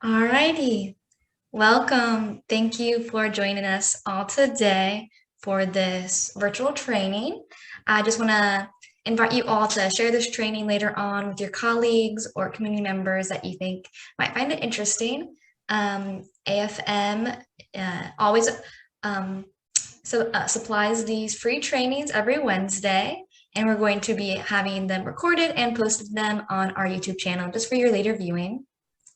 Alrighty, welcome. Thank you for joining us all today for this virtual training. I just want to invite you all to share this training later on with your colleagues or community members that you think might find it interesting. AFM always supplies these free trainings every Wednesday, and we're going to be having them recorded and posted them on our YouTube channel just for your later viewing.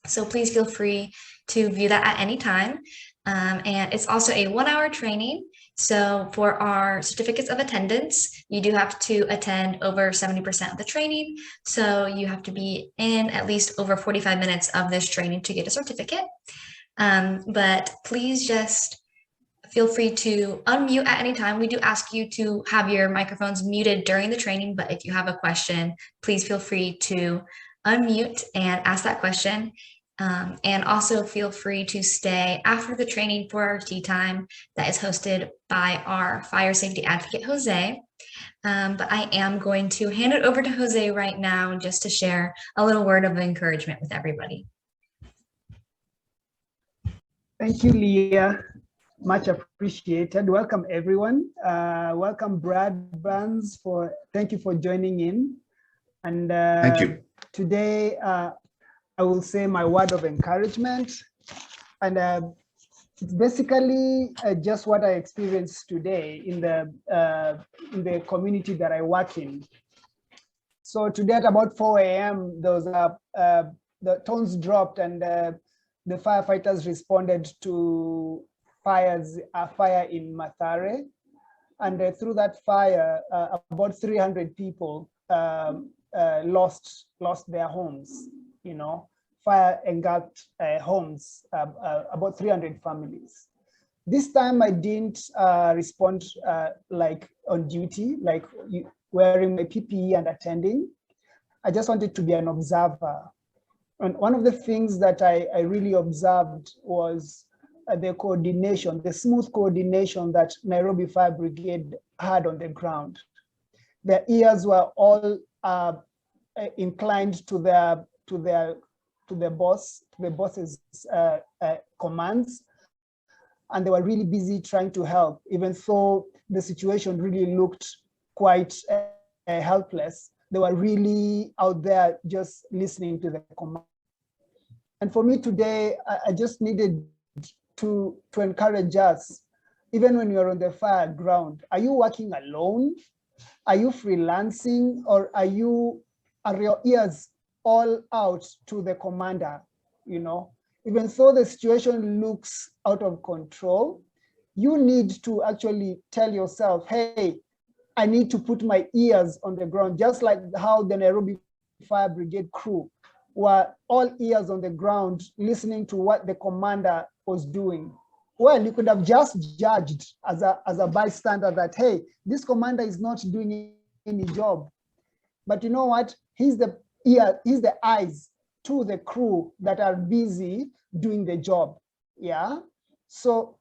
So please feel free to view that at any time. And it's also a 1-hour training. So for our certificates of attendance, you do have to attend over 70% of the training. So you have to be in at least over 45 minutes of this training to get a certificate. But please just feel free to unmute at any time. We do ask you to have your microphones muted during the training, but if you have a question, please feel free to unmute and ask that question. And also feel free to stay after the training for our tea time that is hosted by our fire safety advocate, Jose. But I am going to hand it over to Jose right now just to share a little word of encouragement with everybody. Thank you, Leah. Much appreciated. Welcome, everyone. Welcome, Banz. Thank you for joining in. And thank you. Today, I will say my word of encouragement, and it's basically just what I experienced today in the community that I work in. So today at about 4 a.m., there was the tones dropped, and the firefighters responded to a fire in Mathare, and through that fire, about 300 people lost their homes. You know, fire engulfed homes, about 300 families. This time I didn't respond like on duty, like wearing my PPE and attending. I just wanted to be an observer. And one of the things that I really observed was the coordination, the smooth coordination that Nairobi Fire Brigade had on the ground. Their ears were all inclined to the boss's commands, and they were really busy trying to help, even though the situation really looked quite helpless. They were really out there just listening to the command. And for me today, I just needed to encourage us, even when you're on the fire ground. Are you working alone? Are you freelancing, or are your ears all out to the commander? You know, even though the situation looks out of control, you need to actually tell yourself, hey, I need to put my ears on the ground, just like how the Nairobi Fire Brigade crew were all ears on the ground, listening to what the commander was doing. Well, you could have just judged as a bystander that, hey, this commander is not doing any job. But you know what? He's the eyes to the crew that are busy doing the job. Yeah. So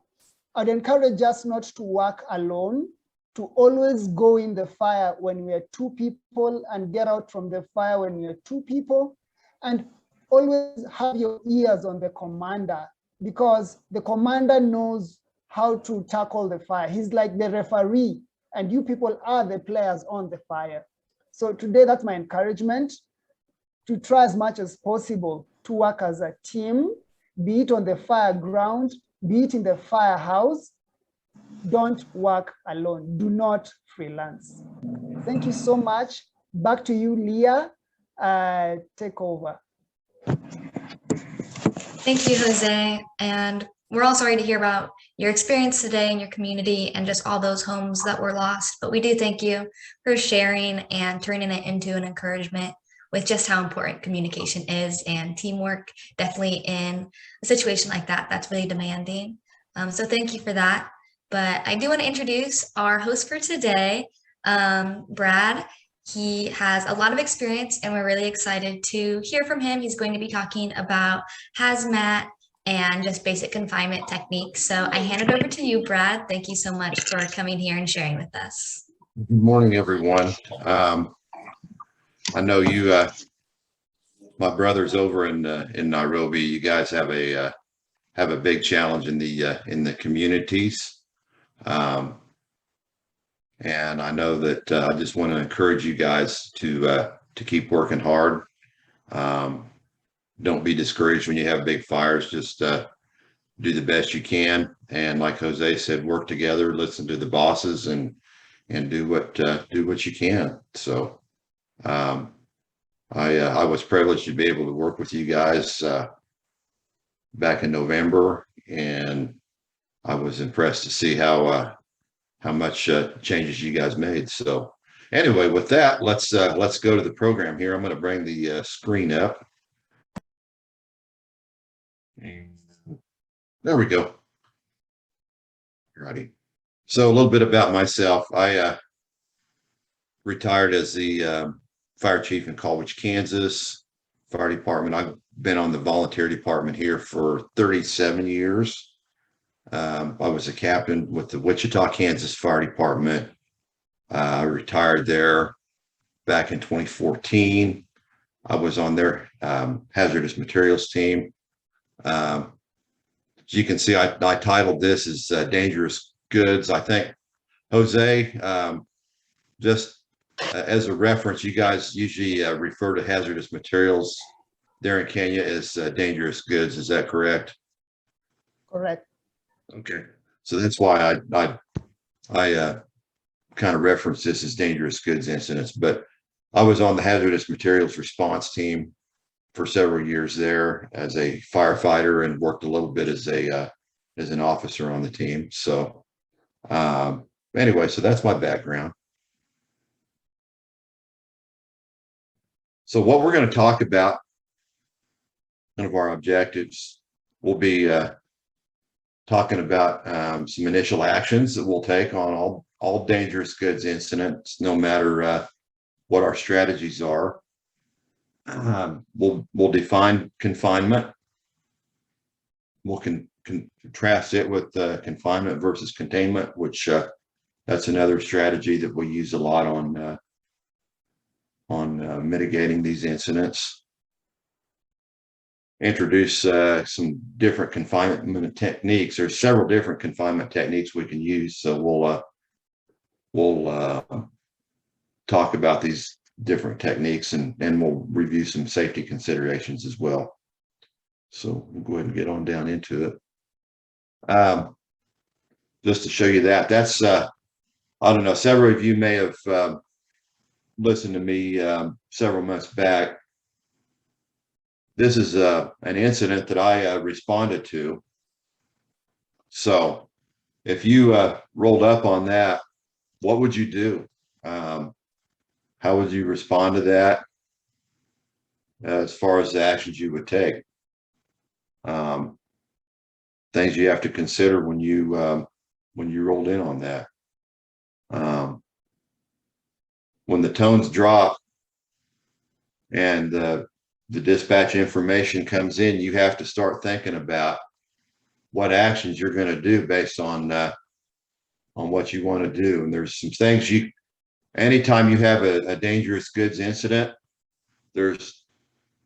I'd encourage us not to work alone, to always go in the fire when we are 2 people and get out from the fire when we are 2 people, and always have your ears on the commander, because the commander knows how to tackle the fire. He's like the referee, and you people are the players on the fire. So today, that's my encouragement, to try as much as possible to work as a team, be it on the fire ground, be it in the firehouse. Don't work alone. Do not freelance. Thank you so much. Back to you, Leah. Take over. Thank you, Jose. And we're all sorry to hear about your experience today in your community and just all those homes that were lost. But we do thank you for sharing and turning it into an encouragement with just how important communication is, and teamwork, definitely in a situation like that, that's really demanding. So thank you for that. But I do want to introduce our host for today, Brad. He has a lot of experience, and we're really excited to hear from him. He's going to be talking about hazmat and just basic confinement techniques. So I hand it over to you, Brad. Thank you so much for coming here and sharing with us. Good morning, everyone. I know you my brothers over in Nairobi, you guys have a big challenge in the communities. And I know that I just want to encourage you guys to keep working hard. Don't be discouraged when you have big fires. Just do the best you can. And like Jose said, work together, listen to the bosses, and do what you can. So I was privileged to be able to work with you guys back in November, and I was impressed to see how much changes you guys made. So anyway, with that, let's go to the program here. I'm going to bring the screen up. And there we go. Righty. So a little bit about myself. I retired as the fire chief in Colwich, Kansas Fire Department. I've been on the volunteer department here for 37 years. I was a captain with the Wichita, Kansas Fire Department. I retired there back in 2014. I was on their hazardous materials team. As you can see, I titled this as Dangerous Goods. I think, Jose, just as a reference, you guys usually refer to hazardous materials there in Kenya as dangerous goods. Is that correct? Correct. Okay. So that's why I kind of reference this as dangerous goods incidents. But I was on the hazardous materials response team for several years there as a firefighter, and worked a little bit as an officer on the team. So anyway, so that's my background. So what we're going to talk about, one of our objectives, will be talking about some initial actions that we'll take on all dangerous goods incidents, no matter what our strategies are. We'll define confinement. We'll contrast it with confinement versus containment, which that's another strategy that we use a lot on mitigating these incidents. Introduce some different confinement techniques. There's several different confinement techniques we can use, so we'll talk about these different techniques, and we'll review some safety considerations as well. So we'll go ahead and get on down into it. Just to show you that's I don't know, several of you may have listened to me several months back. This is an incident that I responded to. So if you rolled up on that, what would you do? How would you respond to that as far as the actions you would take? Things you have to consider when you rolled in on that. When the tones drop and the dispatch information comes in, you have to start thinking about what actions you're going to do based on what you want to do. And there's some things anytime you have a dangerous goods incident, there's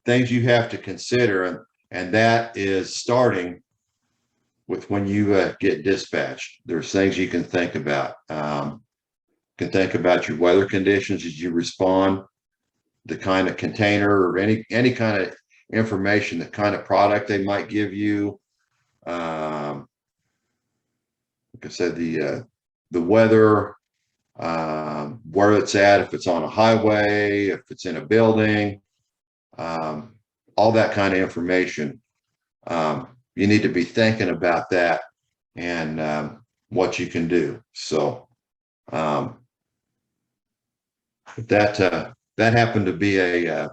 things you have to consider, and that is starting with when you get dispatched. There's things you can think about. You can think about your weather conditions as you respond, the kind of container or any kind of information, the kind of product they might give you. Like I said, the weather, where it's at, if it's on a highway, if it's in a building, all that kind of information. You need to be thinking about that and what you can do. So that happened to be an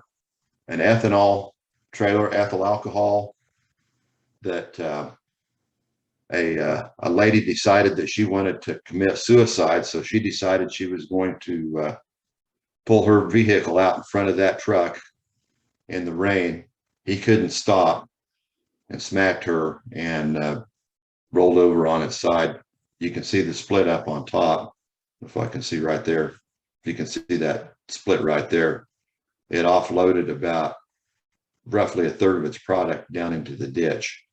ethanol trailer, ethyl alcohol, that a lady decided that she wanted to commit suicide. So she decided she was going to pull her vehicle out in front of that truck in the rain. He couldn't stop and smacked her and rolled over on its side. You can see the split up on top. If I can see right there, you can see that split right there. It offloaded about roughly a third of its product down into the ditch,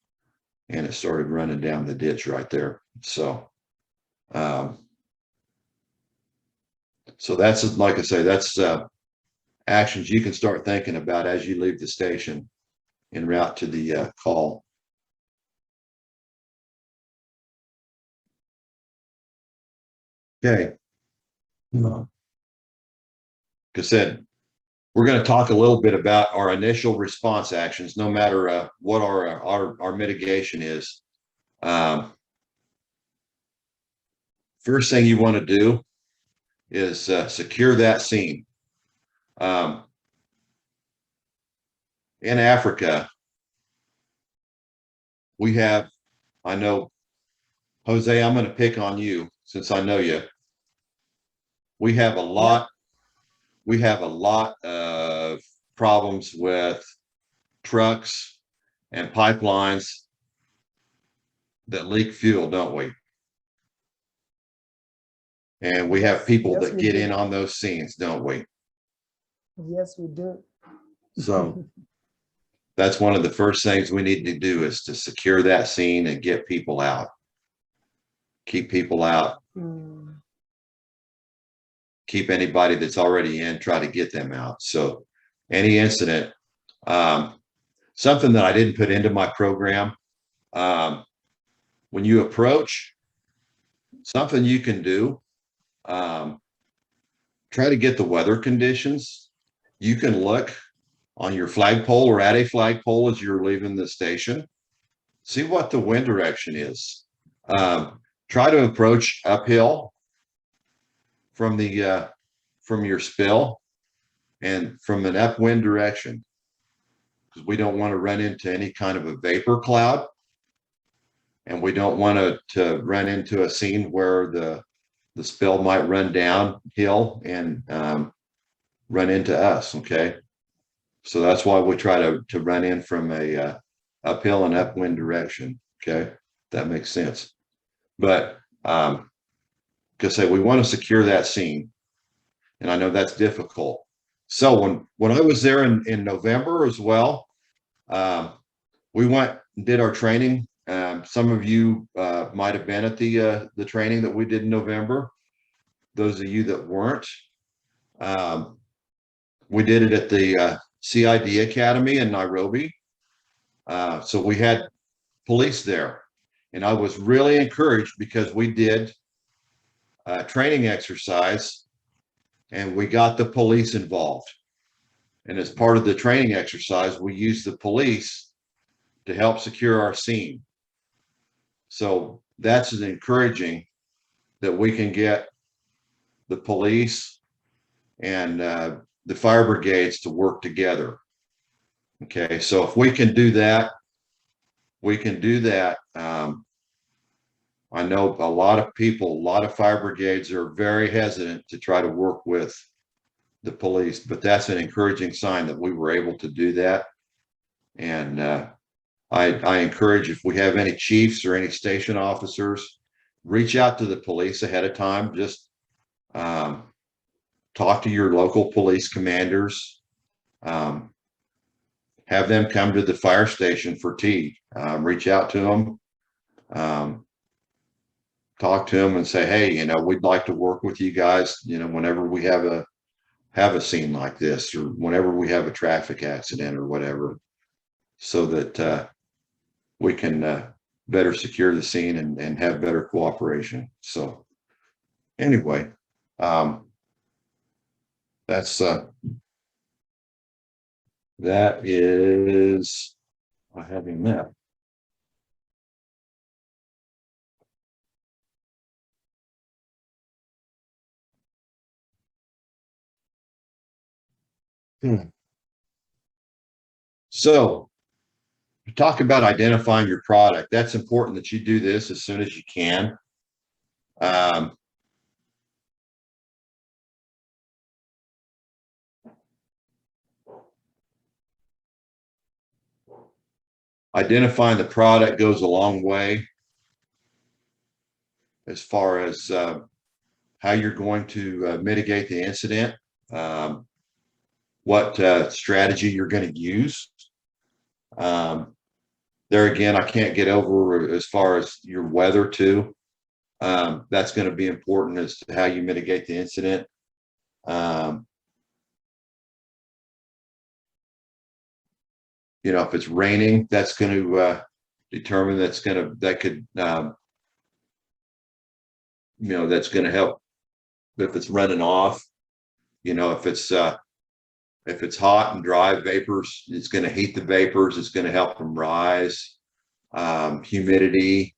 and it started running down the ditch right there. So so that's, like I say, that's actions you can start thinking about as you leave the station en route to the call. Okay. Like I said, we're going to talk a little bit about our initial response actions, no matter what our mitigation is. First thing you want to do is secure that scene. In Africa, we have, I know, Jose, I'm going to pick on you since I know you. We have a lot of problems with trucks and pipelines that leak fuel, don't we? And we have people Yes, that we get do. in on those scenes, don't we? Yes, we do. So that's one of the first things we need to do, is to secure that scene and get people out. Keep people out. Keep anybody that's already in, try to get them out. So any incident, something that I didn't put into my program, when you approach, something you can do, try to get the weather conditions. You can look on your flagpole or at a flagpole as you're leaving the station. See what the wind direction is. Try to approach uphill from the from your spill and from an upwind direction, because we don't want to run into any kind of a vapor cloud, and we don't want to run into a scene where the spill might run downhill and run into us. Okay, so that's why we try to run in from a uphill and upwind direction. Okay, that makes sense. But because say we want to secure that scene, and I know that's difficult. So when I was there in November as well, we went and did our training. Some of you might have been at the training that we did in November. Those of you that weren't, we did it at the CID Academy in Nairobi. So we had police there, and I was really encouraged because we did a training exercise and we got the police involved. And as part of the training exercise, we used the police to help secure our scene. So that's encouraging that we can get the police and the fire brigades to work together. Okay, so if we can do that, we can do that. I know a lot of people, a lot of fire brigades are very hesitant to try to work with the police, but that's an encouraging sign that we were able to do that. And I encourage, if we have any chiefs or any station officers, reach out to the police ahead of time. Just talk to your local police commanders. Have them come to the fire station for tea. Reach out to them. Talk to them and say, hey, you know, we'd like to work with you guys, you know, whenever we have a scene like this, or whenever we have a traffic accident or whatever, so that we can better secure the scene and have better cooperation. So anyway, that's that is, I have him there. So talk about identifying your product. That's important that you do this as soon as you can. Identifying the product goes a long way as far as how you're going to mitigate the incident, what strategy you're going to use. There again, I can't get over as far as your weather too. That's going to be important as to how you mitigate the incident. You know, if it's raining, that's going to determine that could you know, that's going to help. If it's running off, you know, if it's hot and dry vapors, it's going to heat the vapors. It's going to help them rise. Humidity,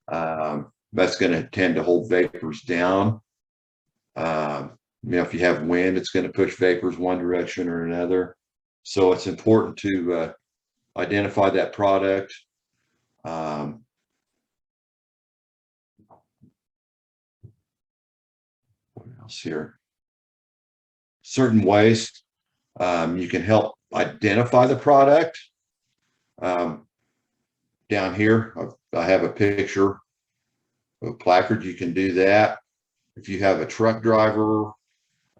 that's going to tend to hold vapors down. You know, if you have wind, it's going to push vapors one direction or another. So it's important to identify that product. What else here? Certain ways you can help identify the product. Down here, I have a picture of a placard. You can do that. If you have a truck driver,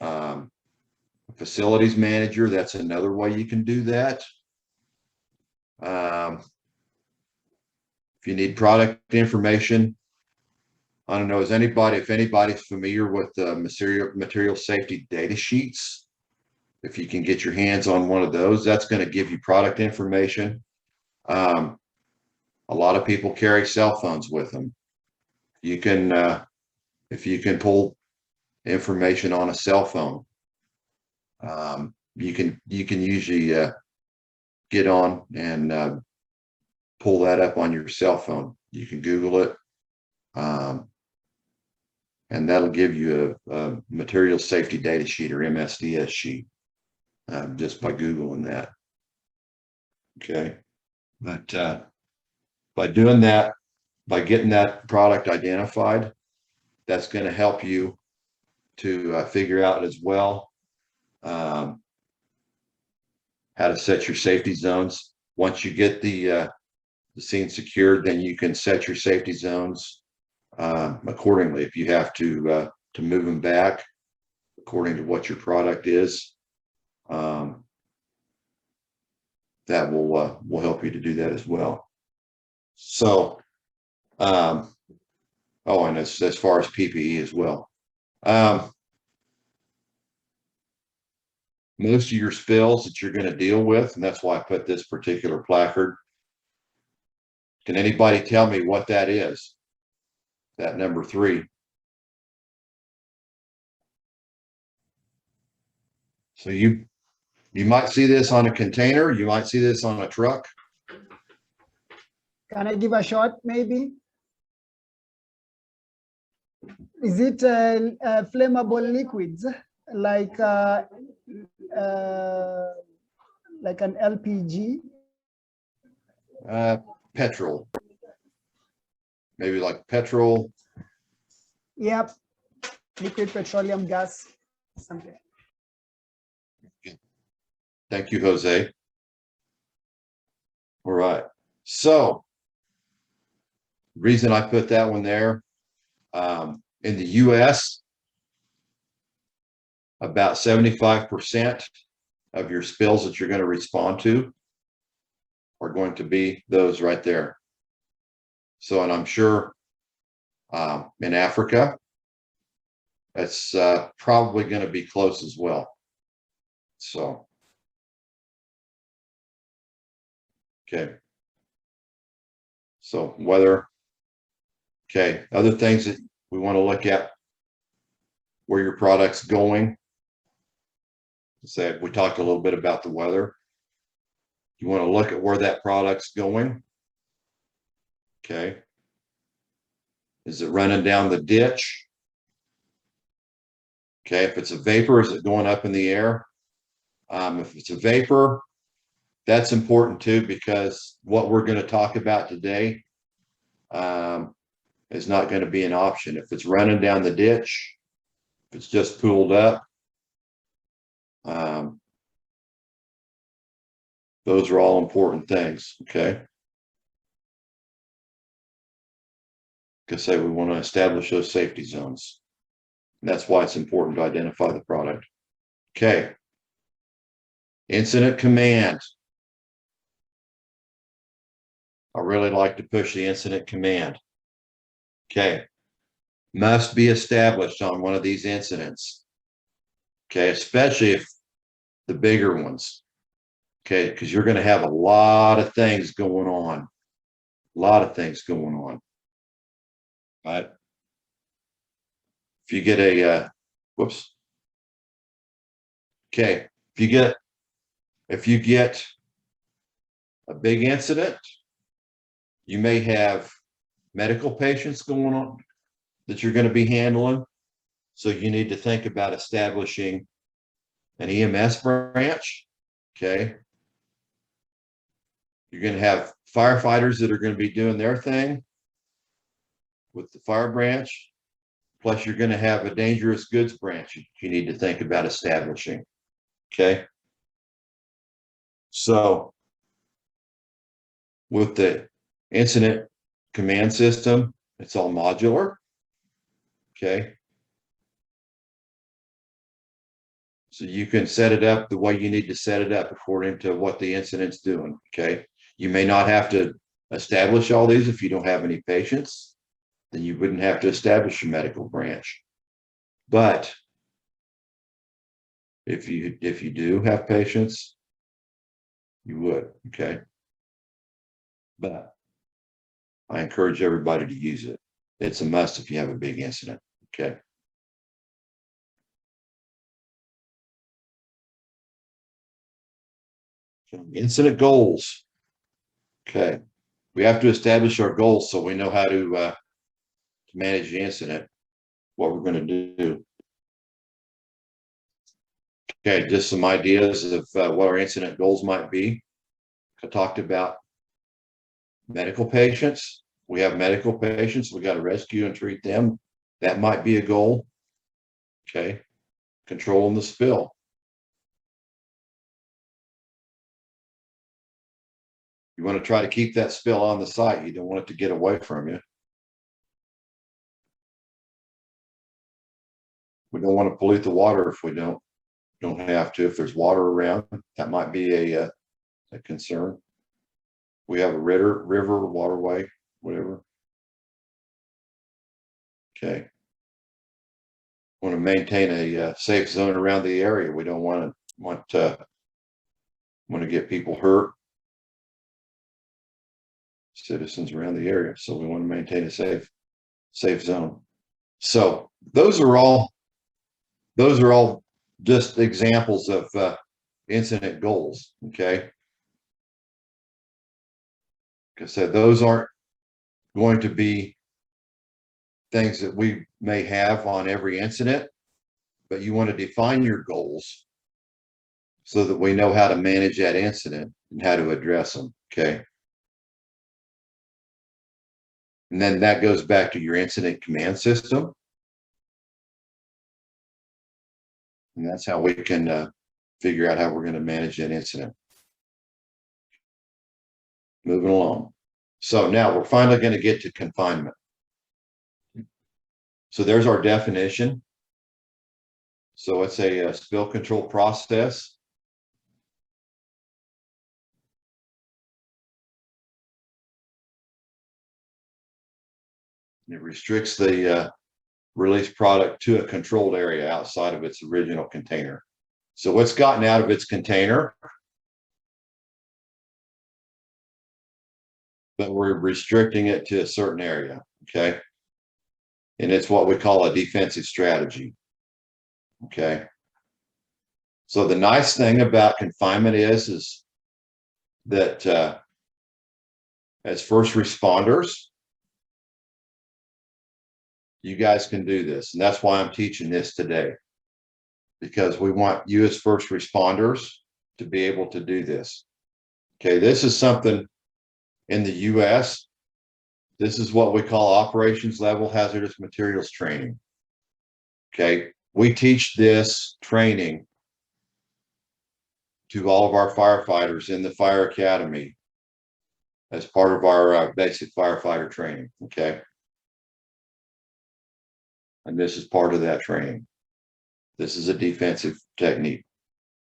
a facilities manager, that's another way you can do that. If you need product information, I don't know, if anybody's familiar with the material safety data sheets, if you can get your hands on one of those, that's going to give you product information. A lot of people carry cell phones with them. You can, if you can pull information on a cell phone, you can usually get on and pull that up on your cell phone. You can Google it, and that'll give you a material safety data sheet or MSDS sheet just by Googling that. Okay, but by doing that, by getting that product identified, that's going to help you to figure out as well how to set your safety zones. Once you get the scene secured, then you can set your safety zones accordingly. If you have to move them back according to what your product is, that will help you to do that as well. So, oh, and as far as PPE as well. Most of your spills that you're going to deal with, and that's why I put this particular placard. Can anybody tell me what that is? That number 3. So you might see this on a container. You might see this on a truck. Can I give a shot, maybe? Is it flammable liquids like an LPG? Petrol. Maybe like petrol. Yep, liquid petroleum gas, something. Thank you, Jose. All right. So, reason I put that one there, in the US, about 75% of your spills that you're going to respond to are going to be those right there. So, and I'm sure in Africa, that's probably going to be close as well. So, okay. So weather. Okay. Other things that we want to look at, where your product's going. Say we talked a little bit about the weather. You want to look at where that product's going. Okay. Is it running down the ditch? Okay. If it's a vapor, is it going up in the air? If it's a vapor, that's important too, because what we're going to talk about today is not going to be an option. If it's running down the ditch, if it's just pooled up, those are all important things. Okay. Because say we want to establish those safety zones. And that's why it's important to identify the product. Okay. Incident command. I really like to push the incident command. Okay. Must be established on one of these incidents. Okay, especially if the bigger ones. Okay, because you're going to have a lot of things going on. A lot of things going on. Right? If you get a whoops. Okay, if you get a big incident, you may have medical patients going on that you're going to be handling. So you need to think about establishing an EMS branch. Okay. You're going to have firefighters that are going to be doing their thing with the fire branch. Plus, you're going to have a dangerous goods branch you need to think about establishing. Okay. So with the incident command system, it's all modular. Okay. So you can set it up the way you need to set it up according to what the incident's doing. Okay. You may not have to establish all these if you don't have any patients, then you wouldn't have to establish a medical branch. But if you do have patients, you would. Okay. But I encourage everybody to use it. It's a must if you have a big incident. Okay. So incident goals. Okay. We have to establish our goals so we know how to manage the incident, what we're going to do. Okay, just some ideas of what our incident goals might be. I talked about medical patients. We have medical patients. We got to rescue and treat them. That might be a goal. Okay. Controlling the spill. You want to try to keep that spill on the site. You don't want it to get away from you. We don't want to pollute the water if we don't have to. If there's water around, that might be a concern. We have a river, waterway, whatever. Okay. Want to maintain a safe zone around the area. We don't want to get people hurt, citizens around the area. So we want to maintain a safe zone. So those are all just examples of incident goals. Okay. Like I said, those aren't going to be things that we may have on every incident, but you want to define your goals so that we know how to manage that incident and how to address them. Okay. And then that goes back to your incident command system. And that's how we can figure out how we're going to manage that incident. Moving along. So now we're finally going to get to confinement. So there's our definition. So it's a spill control process. It restricts the released product to a controlled area outside of its original container. So what's gotten out of its container, but we're restricting it to a certain area. Okay. And it's what we call a defensive strategy. Okay. So the nice thing about confinement is that as first responders, you guys can do this. And that's why I'm teaching this today, because we want you as first responders to be able to do this. Okay. This is something in the US. This is what we call operations level hazardous materials training. Okay. We teach this training to all of our firefighters in the fire academy as part of our basic firefighter training. Okay. And this is part of that training. This is a defensive technique.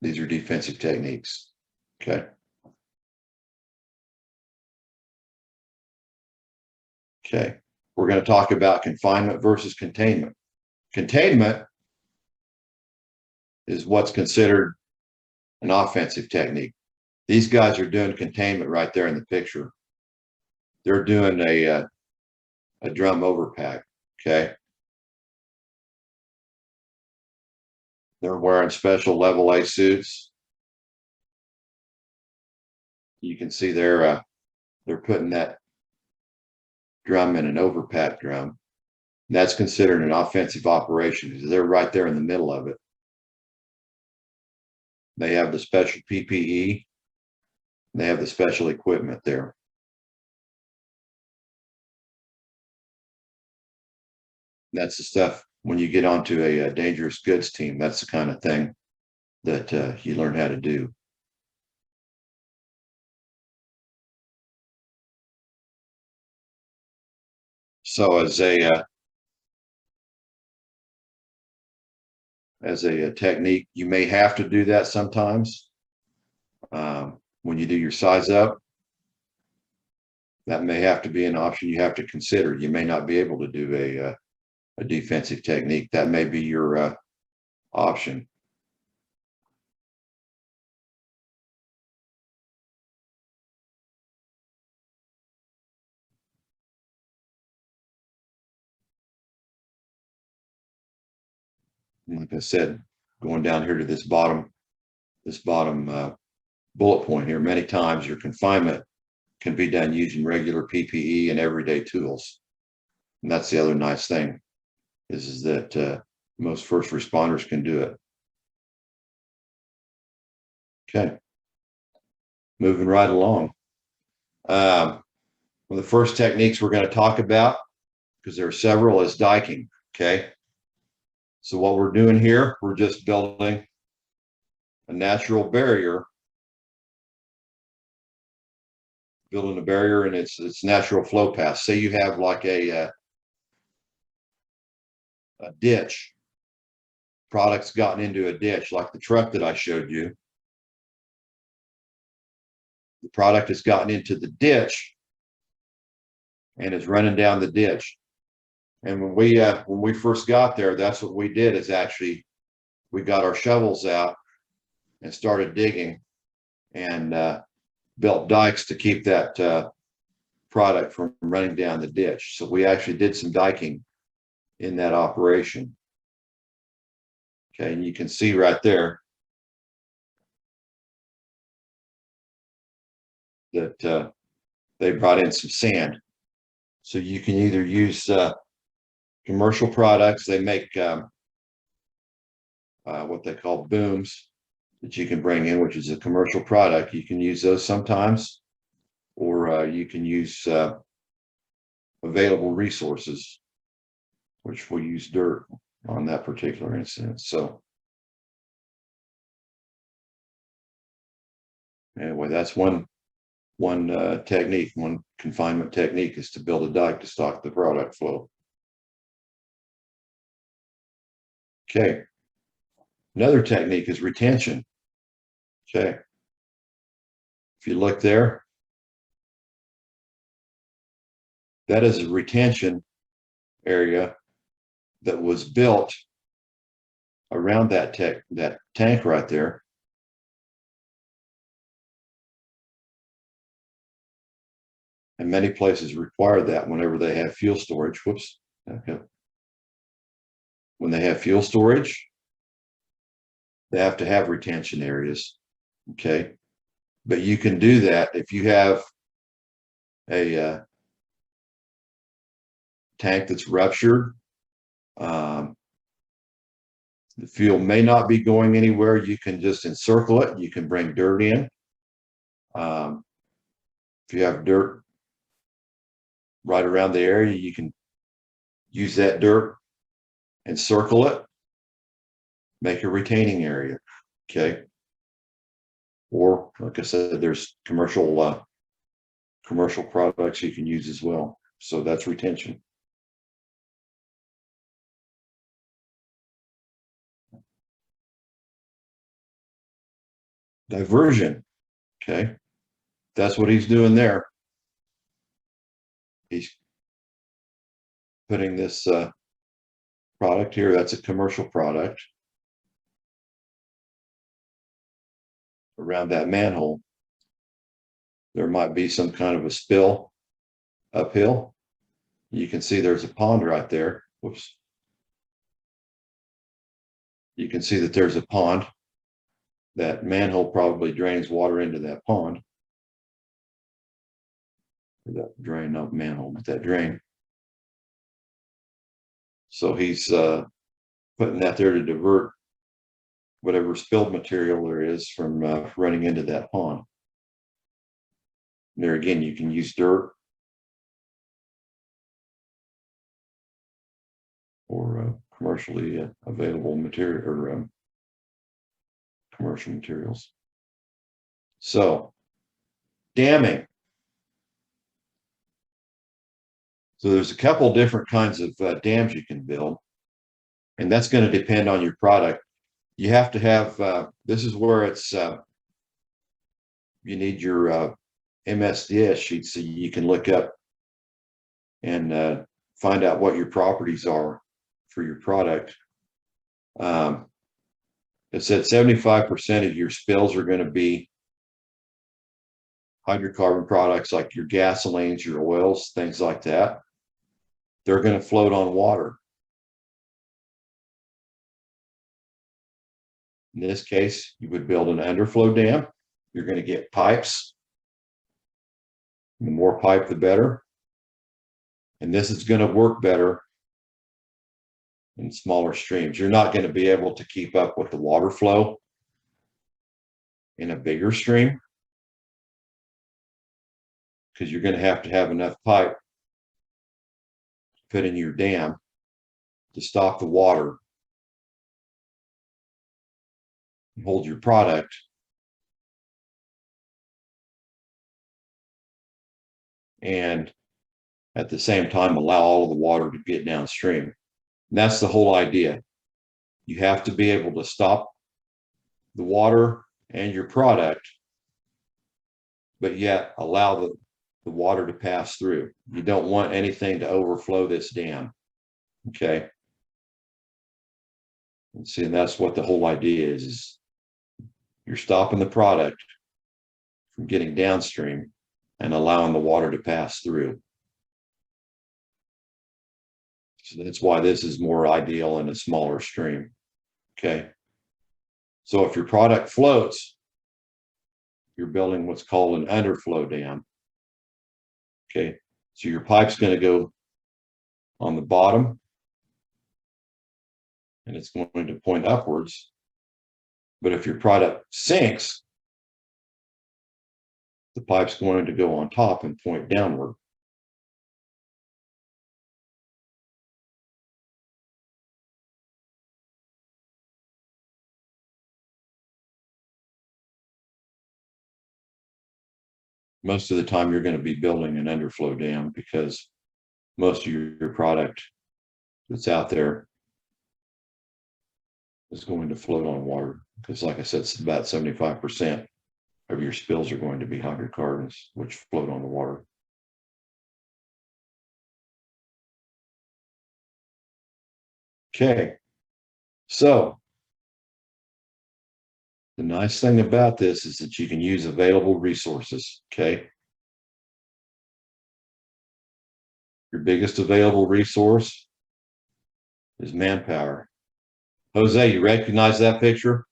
These are defensive techniques. Okay. Okay. We're going to talk about confinement versus containment. Containment is what's considered an offensive technique. These guys are doing containment right there in the picture. They're doing a drum overpack. Okay. They're wearing special level A suits. You can see they're putting that drum in an overpack drum. And that's considered an offensive operation because they're right there in the middle of it. They have the special PPE. They have the special equipment there. That's the stuff when you get onto a dangerous goods team. That's the kind of thing that you learn how to do. So as a technique, you may have to do that sometimes. When you do your size up, that may have to be an option you have to consider. You may not be able to do a defensive technique. That may be your option. Like I said, going down here to this bottom bullet point here, many times your confinement can be done using regular PPE and everyday tools. And that's the other nice thing is that most first responders can do it. Okay. Moving right along. One of the first techniques we're going to talk about, because there are several, is diking. Okay. So what we're doing here, we're just building a natural barrier, building a barrier in its natural flow path. Say you have like a ditch, product's gotten into a ditch, like the truck that I showed you. The product has gotten into the ditch and is running down the ditch. And when we first got there, that's what we did is actually we got our shovels out and started digging and built dikes to keep that product from running down the ditch. So we actually did some diking in that operation. Okay, and you can see right there that they brought in some sand. So you can either use commercial products. They make what they call booms that you can bring in, which is a commercial product. You can use those sometimes, or you can use available resources, which will use dirt on that particular instance. So anyway, that's one technique, one confinement technique is to build a dike to stop the product flow. Okay. Another technique is retention. Okay. If you look there, that is a retention area that was built around that tank right there. And many places require that whenever they have fuel storage. Whoops. Okay. When they have fuel storage, they have to have retention areas. Okay. But you can do that if you have a tank that's ruptured. The fuel may not be going anywhere. You can just encircle it. You can bring dirt in. If you have dirt right around the area, you can use that dirt, encircle it, make a retaining area. Okay. Or like I said, there's commercial products you can use as well. So that's retention. Diversion. Okay. That's what he's doing there. He's putting this product here. That's a commercial product around that manhole. There might be some kind of a spill uphill. You can see there's a pond right there. Whoops. You can see that there's a pond. That manhole probably drains water into that pond. Or that drain, not manhole, but that drain. So he's putting that there to divert whatever spilled material there is from running into that pond. There again, you can use dirt or commercially available material or commercial materials. So, damming. So there's a couple different kinds of dams you can build, and that's going to depend on your product. You have to have, this is where it's, you need your MSDS sheet so you can look up and find out what your properties are for your product. It said 75% of your spills are going to be hydrocarbon products like your gasolines, your oils, things like that. They're going to float on water. In this case, you would build an underflow dam. You're going to get pipes. The more pipe, the better. And this is going to work better in smaller streams. You're not going to be able to keep up with the water flow in a bigger stream because you're going to have enough pipe to put in your dam to stop the water and hold your product and at the same time allow all of the water to get downstream. And that's the whole idea. You have to be able to stop the water and your product, but yet allow the water to pass through. You don't want anything to overflow this dam. Okay. And see, and that's what the whole idea is you're stopping the product from getting downstream and allowing the water to pass through. So that's why this is more ideal in a smaller stream. Okay. So if your product floats, you're building what's called an underflow dam. Okay. So your pipe's going to go on the bottom and it's going to point upwards. But if your product sinks, the pipe's going to go on top and point downward. Most of the time you're going to be building an underflow dam because most of your product that's out there is going to float on water. Because like I said, it's about 75% of your spills are going to be hydrocarbons, which float on the water. Okay, so the nice thing about this is that you can use available resources, okay? Your biggest available resource is manpower. Jose, you recognize that picture?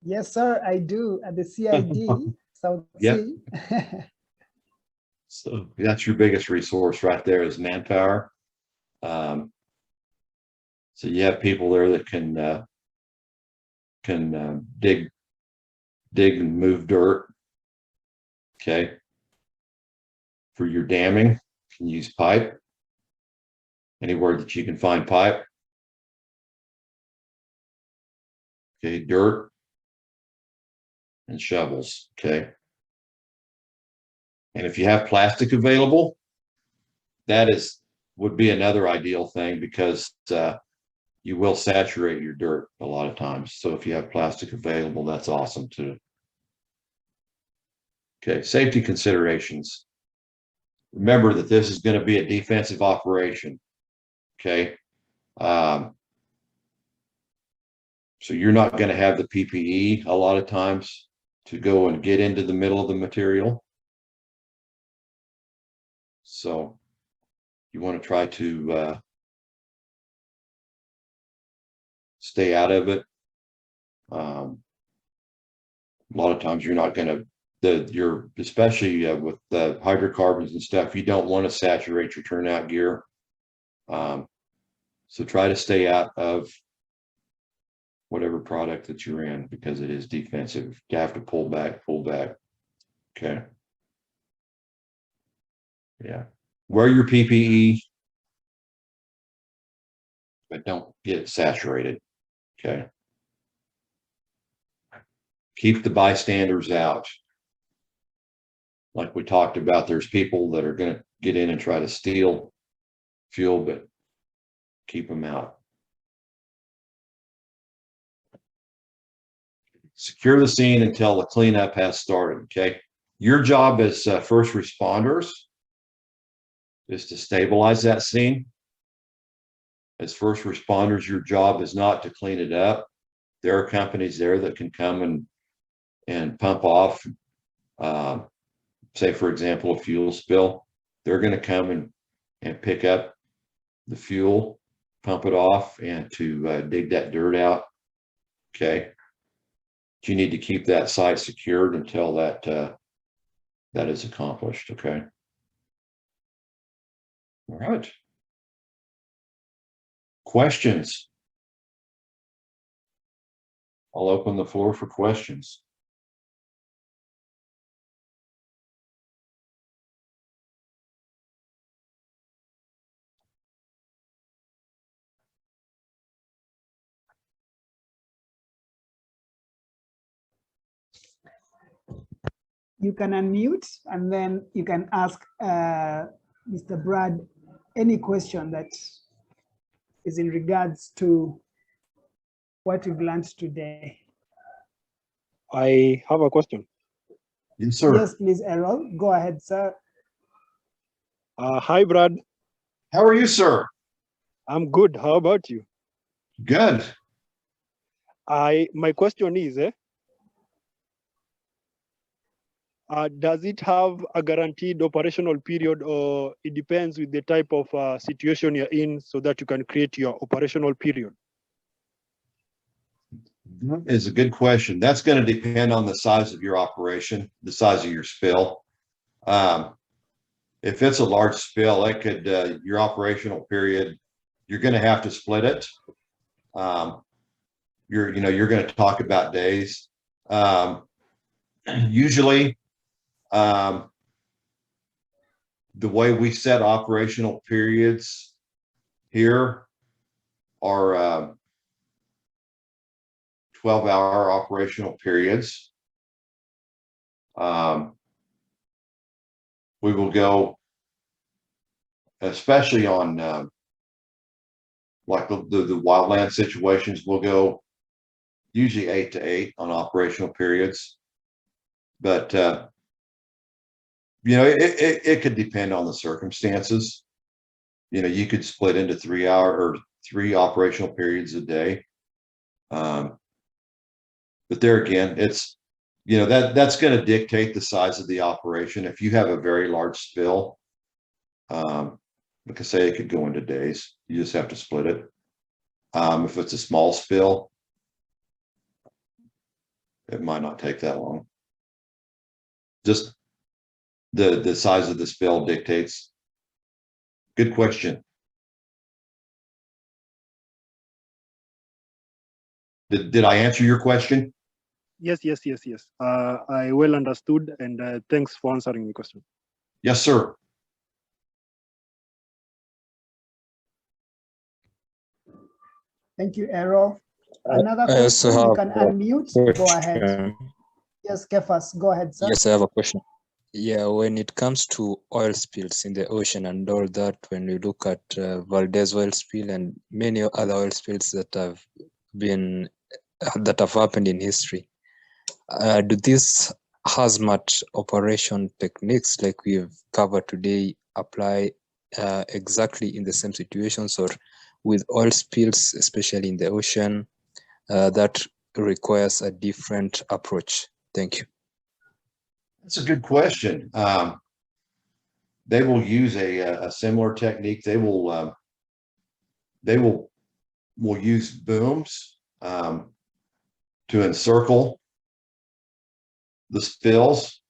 Yes, sir, I do. At the CID, South Sea. So that's your biggest resource right there is manpower. So you have people there that can dig and move dirt. Okay. For your damming, you can use pipe. Anywhere that you can find pipe. Okay, dirt and shovels. Okay. And if you have plastic available, that would be another ideal thing because you will saturate your dirt a lot of times. So if you have plastic available, that's awesome too. Okay, safety considerations. remember that this is going to be a defensive operation. Okay. So you're not going to have the PPE a lot of times to go and get into the middle of the material. So you want to try to stay out of it. A lot of times you're not going to, especially with the hydrocarbons and stuff, you don't want to saturate your turnout gear. So try to stay out of whatever product that you're in, because it is defensive. You have to pull back. Okay. Yeah. Wear your PPE, but don't get it saturated. Okay. Keep the bystanders out. Like we talked about, there's people that are going to get in and try to steal fuel, but keep them out. Secure the scene until the cleanup has started. Okay. Your job as first responders is to stabilize that scene. As first responders, your job is not to clean it up. There are companies there that can come and pump off, say, for example, a fuel spill. They're going to come and pick up the fuel, pump it off, and to dig that dirt out. Okay. But you need to keep that site secured until that is accomplished. Okay. All right. Questions? I'll open the floor for questions. You can unmute and then you can ask Mr. Brad any question that is in regards to what we've learned today. I have a question. Yes, sir. Yes, please, Errol. Go ahead, sir. Hi, Brad. How are you, sir? I'm good. How about you? Good. My question is, does it have a guaranteed operational period, or it depends with the type of situation you're in, so that you can create your operational period? That is a good question. That's going to depend on the size of your operation, the size of your spill. If it's a large spill, it could, your operational period, you're going to have to split it. You're going to talk about days. Usually, the way we set operational periods here are 12-hour operational periods. We will go, especially on like the wildland situations, we'll go usually 8 to 8 on operational periods. But it could depend on the circumstances. You could split into 3 operational periods a day. But there again, it's that's going to dictate the size of the operation. If you have a very large spill, like I say, it could go into days. You just have to split it. If it's a small spill, it might not take that long. Just the size of the spill dictates. Good question. Did I answer your question? Yes. I well understood, and thanks for answering the question. Yes, sir. Thank you, Errol. Another question, you can unmute. Go ahead. Yes, Kefas, go ahead, sir. Yes, I have a question. Yeah, when it comes to oil spills in the ocean and all that, when we look at Valdez oil spill and many other oil spills that have happened in history, do these hazmat operation techniques like we've covered today apply exactly in the same situations, or with oil spills, especially in the ocean, that requires a different approach? Thank you. That's a good question. They will use a similar technique. They will use booms to encircle the spills.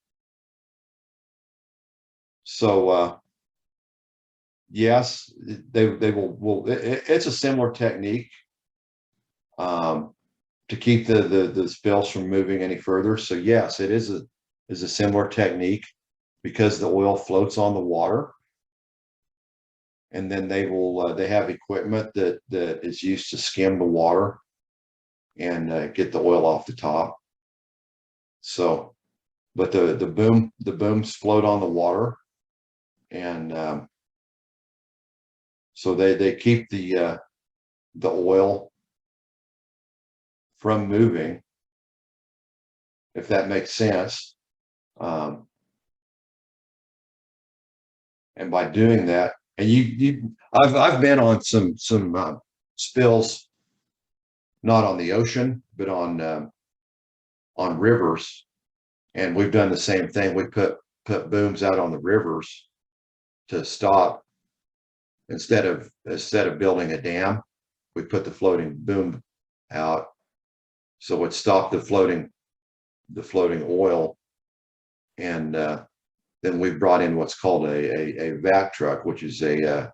So yes, they will. It's a similar technique to keep the spills from moving any further. So yes, it is a similar technique, because the oil floats on the water, and then they have equipment that is used to skim the water and get the oil off the top. So, but the booms float on the water, and so they keep the oil from moving, if that makes sense. And by doing that, and I've been on some spills, not on the ocean, but on rivers, and we've done the same thing. We put booms out on the rivers to stop, instead of building a dam, we put the floating boom out, so it stopped the floating oil. And then we brought in what's called a vac truck, which is it's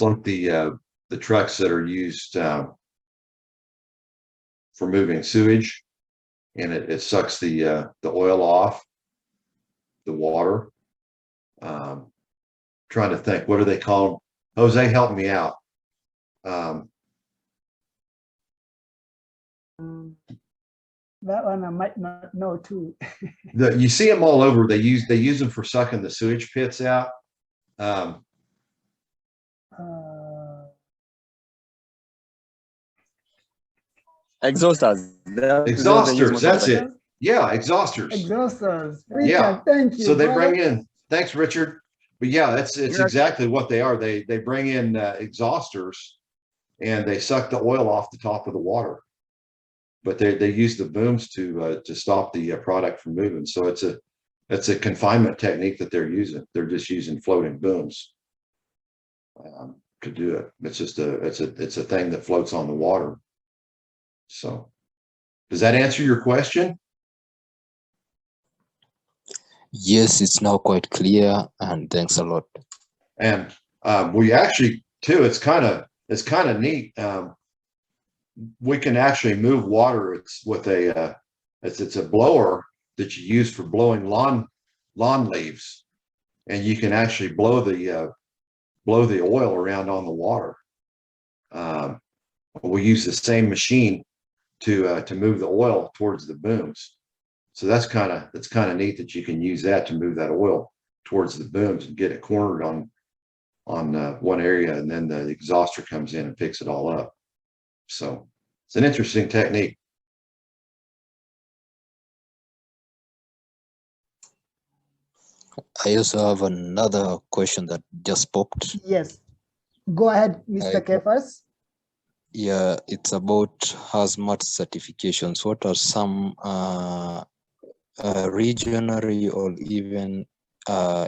like the trucks that are used for moving sewage, and it sucks the oil off the water. Trying to think, what do they call them? Jose, help me out. That one I might not know too. You see them all over. They use them for sucking the sewage pits out. Exhausters. Exhausters. That's it. Yeah, exhausters. Exhausters. Richard, Yeah. thank you. So they brother. bring in. Thanks, Richard. But yeah, it's exactly what they are. They bring in exhausters, and they suck the oil off the top of the water. But they use the booms to stop the product from moving. So it's a confinement technique that they're using. They're just using floating booms to do it. It's just it's a thing that floats on the water. So does that answer your question? Yes, it's now quite clear, and thanks a lot. And we actually too, it's kind of neat. We can actually move water. It's with it's a blower that you use for blowing lawn leaves, and you can actually blow the oil around on the water. We use the same machine to move the oil towards the booms. So that's kind of neat that you can use that to move that oil towards the booms and get it cornered on one area, and then the exhauster comes in and picks it all up. So it's an interesting technique. I also have another question that just popped. Yes. Go ahead, Mr. Kefas. Yeah, it's about hazmat certifications. What are some regionally or even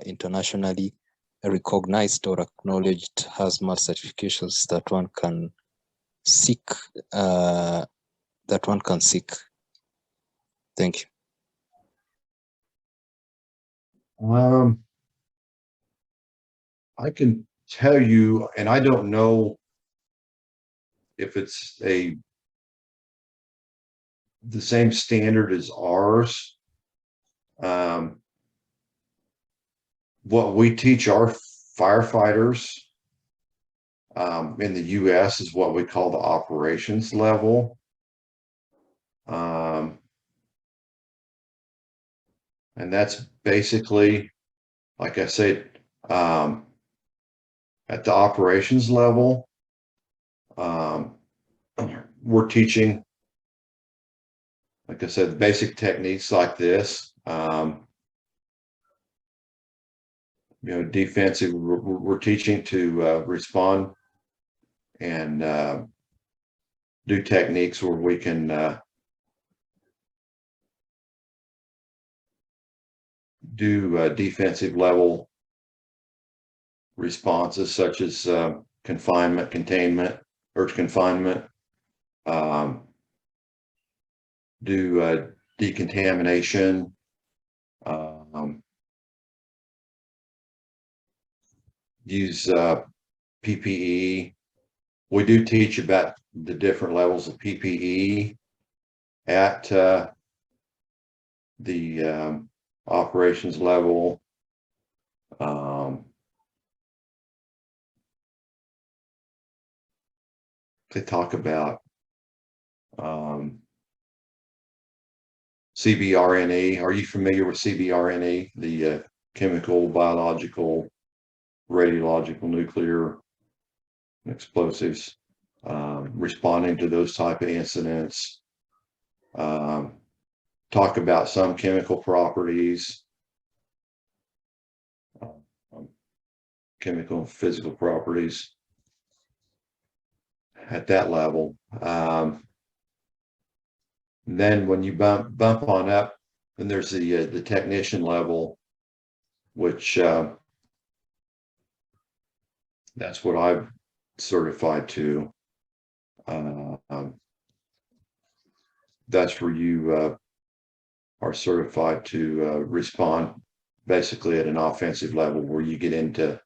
internationally recognized or acknowledged hazmat certifications that one can seek? Thank you. I can tell you, and I don't know if it's the same standard as ours. What we teach our firefighters in the US is what we call the operations level. And that's basically, like I said, at the operations level, we're teaching like I said, basic techniques like this. Defensive, we're teaching to respond and do techniques where we can do defensive level responses such as confinement, containment, urge confinement, do decontamination, use PPE. We do teach about the different levels of PPE at the operations level. They talk about CBRNE. Are you familiar with CBRNE? The chemical, biological, radiological, nuclear explosives, responding to those type of incidents. Talk about some chemical properties, chemical and physical properties at that level. Then when you bump on up, then there's the technician level, which that's what I've certified to. That's where you are certified to respond basically at an offensive level, where you get into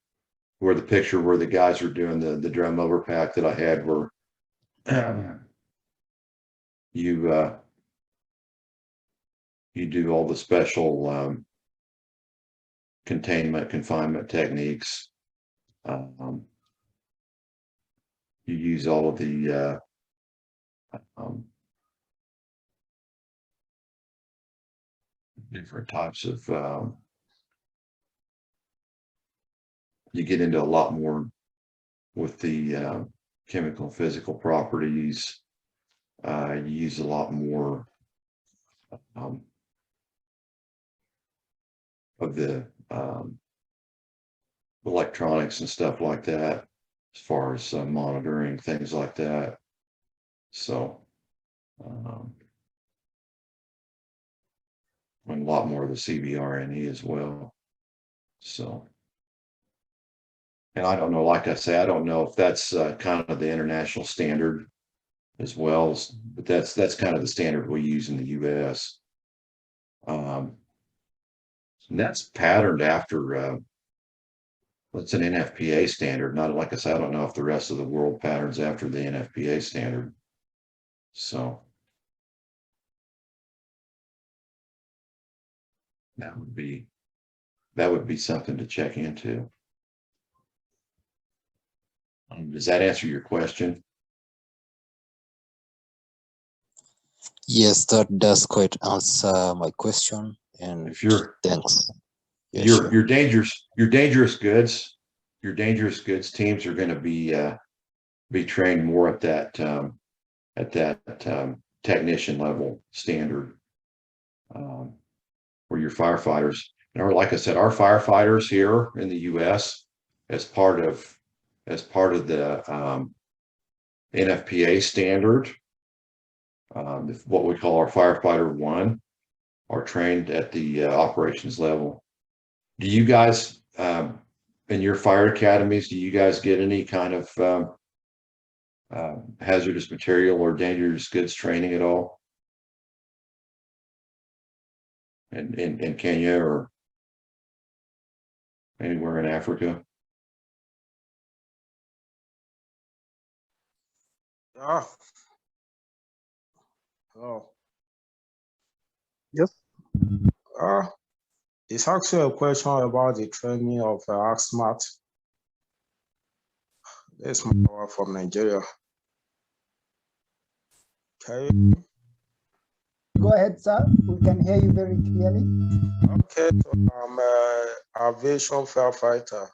where the picture where the guys were doing the drum overpack that I had, where you do all the special containment, confinement techniques. You use all of the different types of you get into a lot more with the chemical and physical properties. You use a lot more of the electronics and stuff like that, as far as monitoring things like that. So and a lot more of the CBRNE as well. So, and I don't know, like I say, I don't know if that's kind of the international standard as well, but that's kind of the standard we use in the US. And that's patterned after what's an NFPA standard. Not, like I said, I don't know if the rest of the world patterns after the NFPA standard. So that would be something to check into. Does that answer your question? Yes, that does quite answer my question. And If you're thanks. Yeah, your dangerous goods teams are going to be trained more at that technician level standard, where your firefighters, or like I said, our firefighters here in the US, as part of the NFPA standard, what we call our firefighter 1, are trained at the operations level. Do you guys in your fire academies, do you guys get any kind of hazardous material or dangerous goods training at all in Kenya or anywhere in Africa? Oh, Yes. it's actually a question about the training of AXMAT. This is Mawa from Nigeria. Can you? Go ahead, sir. We can hear you very clearly. Okay, so I'm an aviation firefighter.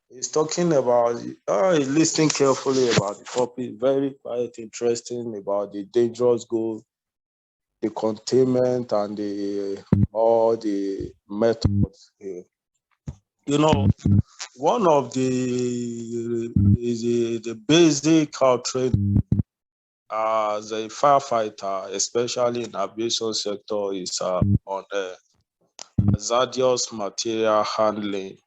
He's talking about, he's listening carefully about the topic, very quite interesting, about the dangerous goal containment and all the methods. You know, one of the basic training as a firefighter, especially in aviation sector, is on hazardous material handling.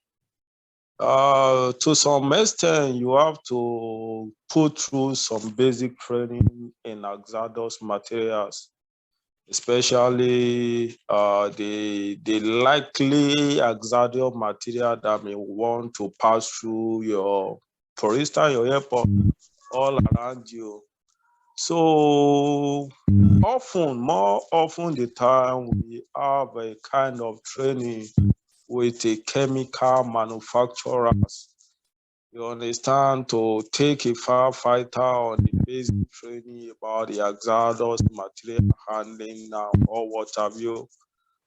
To some extent, you have to put through some basic training in hazardous materials, especially the likely hazardous material that may want to pass through your, for instance, your airport all around you. So often, more often the time, we have a kind of training with a chemical manufacturers. You understand, to take a firefighter on the basic training about the hazardous material handling now or what have you,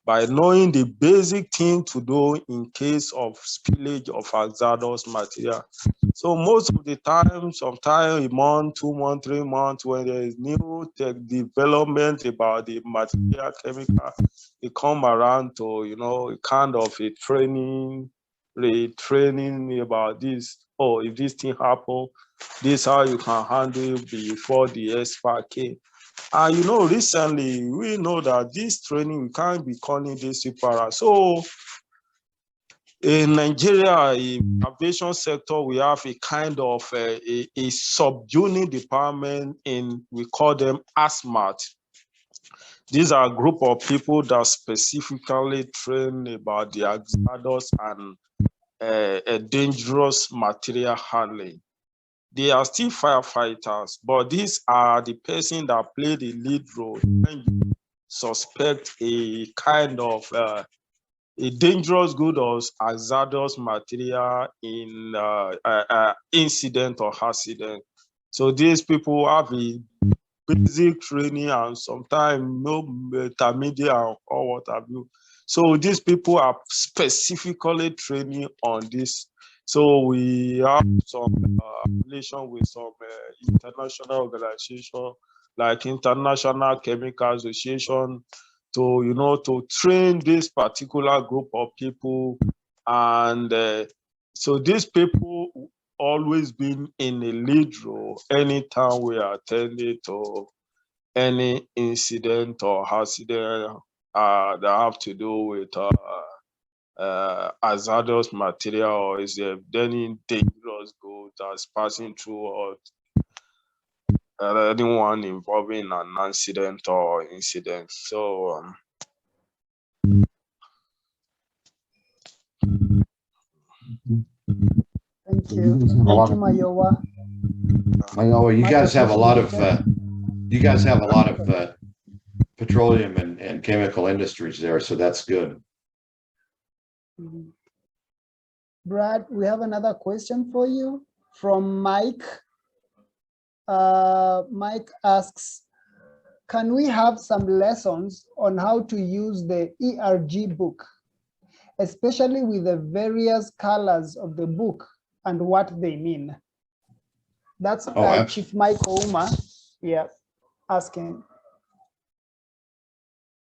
by knowing the basic thing to do in case of spillage of hazardous material. So most of the time, sometimes a month, 2 months, 3 months, when there is new tech development about the material chemical, it come around to, you know, kind of a training, retraining about this. Oh, if this thing happen, this is how you can handle before the expert came. And you know, recently we know that this training, we can't be calling this para. So in Nigeria, in aviation sector, we have a kind of a subunit department in, we call them ASMAT. These are a group of people that specifically train about the hazardous and dangerous material handling. They are still firefighters, but these are the person that play the lead role when you suspect a kind of a dangerous good or hazardous material in incident or accident. So these people have a basic training and sometimes no intermediate or what have you. So these people are specifically training on this. So we have some relation with some international organization like International Chemical Association to, you know, to train this particular group of people. And so these people always been in a lead role anytime we are attending to any incident or accident that have to do with hazardous material, or is there any dangerous good that's passing through, or anyone involving an accident or incident. So Thank you. Thank you, Mayowa. Mayowa, you Much guys have a lot of appreciated. petroleum and chemical industries there, so that's good. Mhm. Brad, we have another question for you from Mike. Mike asks, can we have some lessons on how to use the ERG book, especially with the various colors of the book and what they mean? That's Chief Michael Uma, yeah, asking.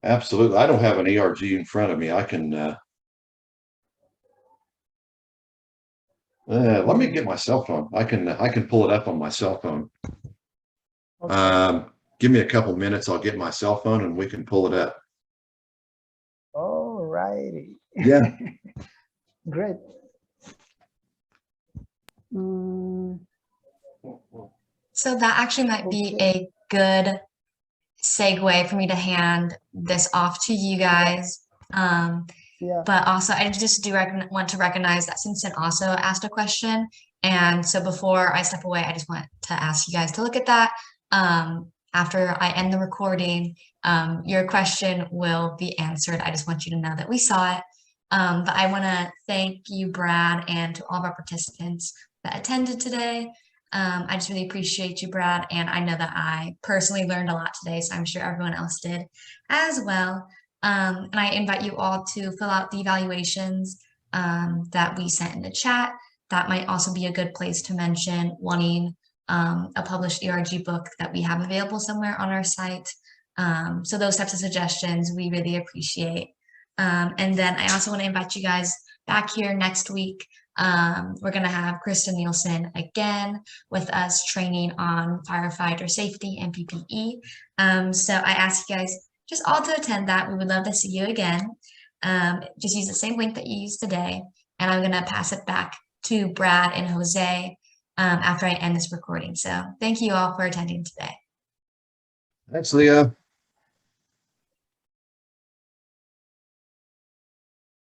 Absolutely. I don't have an ERG in front of me. I can let me get my cell phone. I can pull it up on my cell phone. Okay. Give me a couple minutes. I'll get my cell phone and we can pull it up. All righty. Yeah. Great. So that actually might be a good segue for me to hand this off to you guys. But also, I just do want to recognize that Simpson also asked a question. And so before I step away, I just want to ask you guys to look at that. After I end the recording, your question will be answered. I just want you to know that we saw it. But I want to thank you, Brad, and to all of our participants that attended today. I just really appreciate you, Brad, and I know that I personally learned a lot today, so I'm sure everyone else did as well. And I invite you all to fill out the evaluations that we sent in the chat. That might also be a good place to mention wanting a published ERG book that we have available somewhere on our site. So those types of suggestions we really appreciate. And then I also want to invite you guys back here next week. We're going to have Krista Nielsen again with us training on firefighter safety and PPE. So I ask you guys just all to attend that. We would love to see you again. Just use the same link that you used today. And I'm going to pass it back to Brad and Jose after I end this recording. So thank you all for attending today. Thanks, Leah.